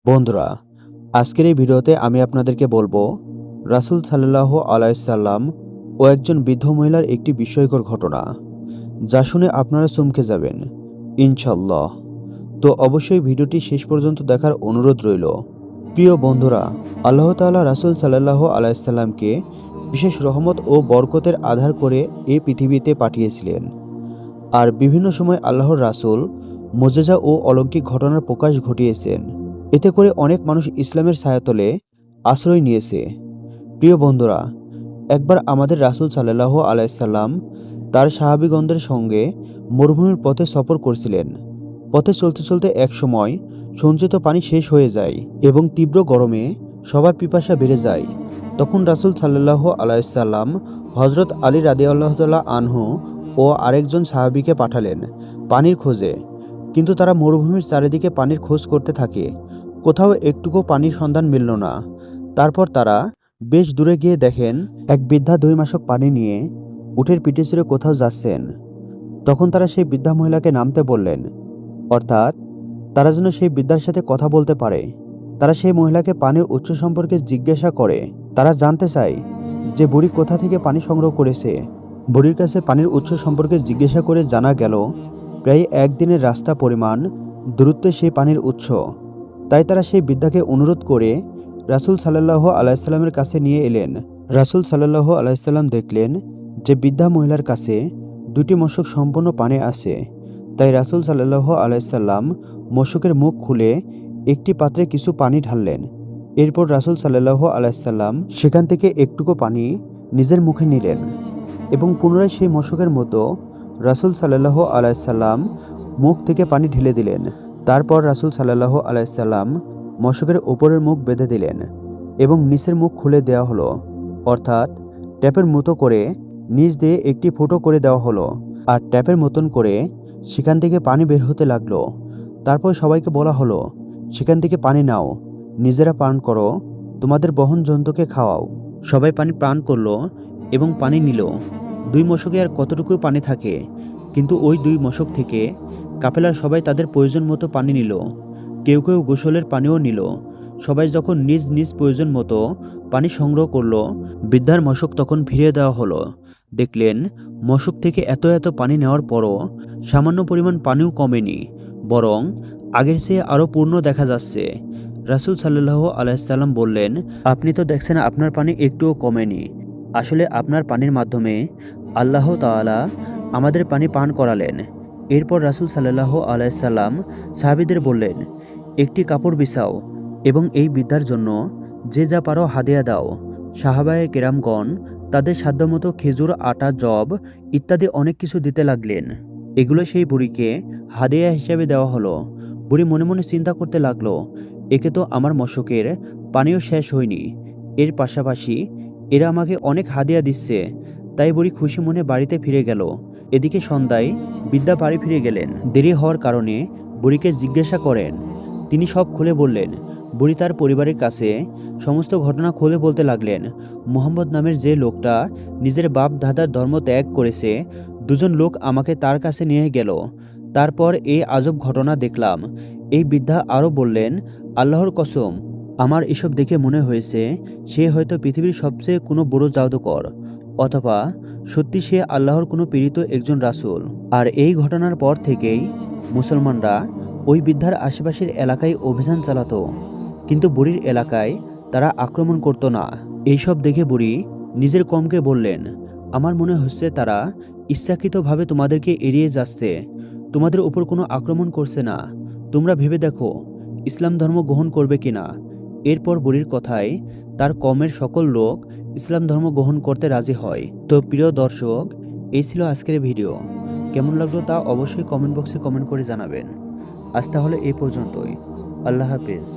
বন্ধুরা, আজকের এই ভিডিওতে আমি আপনাদেরকে বলবো রাসূল সাল্লাল্লাহু আলাইহি সাল্লাম ও একজন বৃদ্ধ মহিলার একটি বিস্ময়কর ঘটনা, যা শুনে আপনারা চমকে যাবেন ইনশাআল্লাহ। তো অবশ্যই ভিডিওটি শেষ পর্যন্ত দেখার অনুরোধ রইল। প্রিয় বন্ধুরা, আল্লাহ তাআলা রাসূল সাল্লাল্লাহু আলাইহি সাল্লামকে বিশেষ রহমত ও বরকতের আধার করে এই পৃথিবীতে পাঠিয়েছিলেন। আর বিভিন্ন সময় আল্লাহর রাসূল মুজিজা ও অলৌকিক ঘটনার প্রকাশ ঘটিয়েছেন। এতে করে অনেক মানুষ ইসলামের ছায়াতলে আশ্রয় নিয়েছে। প্রিয় বন্ধুরা, একবার আমাদের রাসূল সাল্লাল্লাহু আলাইহি সাল্লাম তার সাহাবীগণদের সঙ্গে মরুভূমির পথে সফর করছিলেন। পথে চলতে চলতে এক সময় সঞ্চিত পানি শেষ হয়ে যায় এবং তীব্র গরমে সবার পিপাসা বেড়ে যায়। তখন রাসূল সাল্লাল্লাহু আলাইহি সাল্লাম হযরত আলী রাদিয়াল্লাহু তাআলা আনহু ও আরেকজন সাহাবীকে পাঠালেন পানির খোঁজে। কিন্তু তারা মরুভূমির চারিদিকে পানির খোঁজ করতে থাকে। কোথাও একটুকু পানির সন্ধান মিলল না। তারপর তারা বেশ দূরে গিয়ে দেখেন এক বৃদ্ধা 2 মাসক পানি নিয়ে উটের পিঠে চড়ে কোথাও যাচ্ছেন। তখন তারা সেই বৃদ্ধা মহিলাকে নামতে বললেন, অর্থাৎ তারা যেন সেই বৃদ্ধার সাথে কথা বলতে পারে। তারা সেই মহিলাকে পানির উৎস সম্পর্কে জিজ্ঞাসা করে। তারা জানতে চায় যে বুড়ি কোথা থেকে পানি সংগ্রহ করেছে। বুড়ির কাছে পানির উৎস সম্পর্কে জিজ্ঞাসা করে জানা গেল প্রায় একদিনের রাস্তা পরিমাণ দূরত্বে সেই পানির উৎস। তাই তারা সেই বৃদ্ধাকে অনুরোধ করে রাসূল সাল্লাল্লাহু আলাইহি সাল্লামের কাছে নিয়ে এলেন। রাসূল সাল্লাল্লাহু আলাইহি সাল্লাম দেখলেন যে বৃদ্ধা মহিলার কাছে 2টি মশক সম্পূর্ণ পানি আছে। তাই রাসূল সাল্লাল্লাহু আলাইহি সাল্লাম মশকের মুখ খুলে একটি পাত্রে কিছু পানি ঢাললেন। এরপর রাসূল সাল্লাল্লাহু আলাইহি সাল্লাম সেখান থেকে একটুকু পানি নিজের মুখে নিলেন এবং পুনরায় সেই মশকের মতো রাসূল সাল্লাল্লাহু আলাইহি সাল্লাম মুখ থেকে পানি ঢেলে দিলেন। তারপর রাসূল সাল্লাল্লাহু আলাইহি সাল্লাম মশকের উপরের মুখ বেঁধে দিলেন এবং নিচের মুখ খুলে দেওয়া হলো, অর্থাৎ ট্যাপের মতো করে নিচ দিয়ে একটি ফুটো করে দেওয়া হলো। আর ট্যাপের মতন করে সেখান থেকে পানি বের হতে লাগলো। তারপর সবাইকে বলা হলো, সেখান থেকে পানি নাও, নিজেরা পান করো, তোমাদের বহন জন্তুকে খাওয়াও। সবাই পানি পান করলো এবং পানি নিল। 2 মশকে আর কতটুকু পানি থাকে, কিন্তু ওই 2 মশক থেকে কাফেলার সবাই তাদের প্রয়োজন মতো পানি নিল। কেউ কেউ গোসলের পানিও নিল। সবাই যখন নিজ নিজ প্রয়োজন মতো পানি সংগ্রহ করলো, বৃদ্ধার মশক তখন ফিরিয়ে দেওয়া হলো। দেখলেন মশক থেকে এত এত পানি নেওয়ার পরও সামান্য পরিমাণ পানিও কমেনি, বরং আগের চেয়ে আরও পূর্ণ দেখা যাচ্ছে। রাসূল সাল্লাল্লাহু আলাইহি সাল্লাম বললেন, আপনি তো দেখছেন আপনার পানি একটুও কমেনি। আসলে আপনার পানির মাধ্যমে আল্লাহ তাআলা আমাদের পানি পান করালেন। এরপর রাসূল সাল্লাল্লাহু আলাইহি সাল্লাম সাহাবীদের বললেন, একটি কাপড় বিছাও এবং এই বৃদ্ধার জন্য যে যা পারো হাদিয়া দাও। সাহাবায়ে কেরামগণ তাদের সাধ্যমতো খেজুর, আটা, যব ইত্যাদি অনেক কিছু দিতে লাগলেন। এগুলো সেই বুড়িকে হাদিয়া হিসেবে দেওয়া হলো। বুড়ি মনে মনে চিন্তা করতে লাগলো, একে তো আমার মশকের পানিও শেষ হয়নি, এর পাশাপাশি এরা আমাকে অনেক হাদিয়া দিচ্ছে। তাই বুড়ি খুশি মনে বাড়িতে ফিরে গেল। এদিকে সন্ধ্যায় বৃদ্ধা বাড়ি ফিরে গেলেন। দেরি হওয়ার কারণে বুড়িকে জিজ্ঞাসা করেন। তিনি সব খুলে বললেন। বুড়ি তার পরিবারের কাছে সমস্ত ঘটনা খুলে বলতে লাগলেন। মুহাম্মদ নামের যে লোকটা নিজের বাপ দাদার ধর্ম ত্যাগ করেছে, 2জন লোক আমাকে তার কাছে নিয়ে গেল। তারপর এই আজব ঘটনা দেখলাম। এই বৃদ্ধা আরও বললেন, আল্লাহর কসম, আমার এসব দেখে মনে হয়েছে সে হয়তো পৃথিবীর সবচেয়ে কোনো বড় জাদুকর, অথবা সত্যি সে আল্লাহর কোনো প্রেরিত একজন রাসূল। আর এই ঘটনার পর থেকেই মুসলমানরা ওই বৃদ্ধার আশেপাশের এলাকায় অভিযান চালাতো, কিন্তু বুড়ির এলাকায় তারা আক্রমণ করতো না। এইসব দেখে বুড়ি নিজের কমকে বললেন, আমার মনে হচ্ছে তারা ইচ্ছাকৃতভাবে তোমাদেরকে এড়িয়ে যাচ্ছে, তোমাদের উপর কোনো আক্রমণ করছে না। তোমরা ভেবে দেখো ইসলাম ধর্ম গ্রহণ করবে কিনা। এরপর বুড়ির কথায় তার কমের সকল লোক ইসলাম ধর্ম গ্রহণ করতে রাজি হয়। তো প্রিয় দর্শক, এই ছিল আজকের ভিডিও। কেমন লাগলো তা অবশ্যই কমেন্ট বক্সে কমেন্ট করে জানাবেন। আজ তাহলে এই পর্যন্তই। আল্লাহ হাফেজ।